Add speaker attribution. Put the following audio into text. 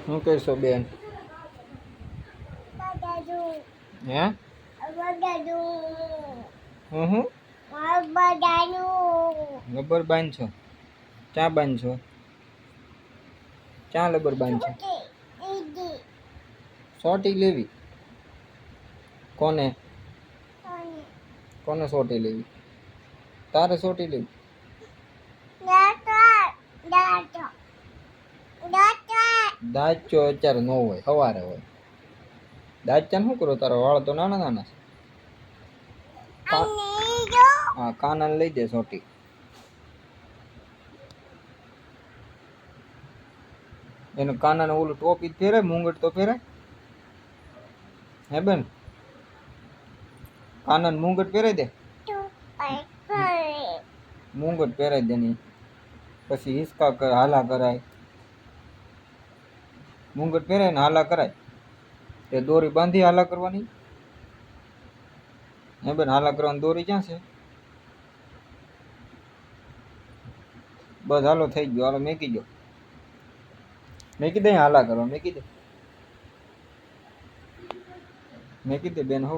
Speaker 1: શું કહેશો બેન? હે હું લબર બાંધશો? ક્યાં બાંધશો? ક્યાં લબર બાંધશો? સોટી લેવી? કોને કોને સોટી લેવી? તારે સોટી લેવી? દાચો અત્યારે ન હોય, સવારે હોય. દાચા શું કરો? તારા વાળ તો નાના નાના છે. હા, કાના લઈ દે સોટી. એનું કાના ઓલું ટોપી પહેરે, મુંગટ તો પહેરે. હે બેન, કાના મુંગટ પહેરાઈ દે. મુંગટ પહેરાઈ દે ની પછી હિસકા કર, હાલા કરાય. મુંગટ પહેરાય ને હાલા કરાય. તે દોરી બાંધી હાલા કરવાની. હે બેન, હાલા કરવાની દોરી ક્યાં છે? બસ હાલો થઈ ગયો. હાલો મેકી દો. મેકી દે હાલા કરવા. મેકી દે બેન. હો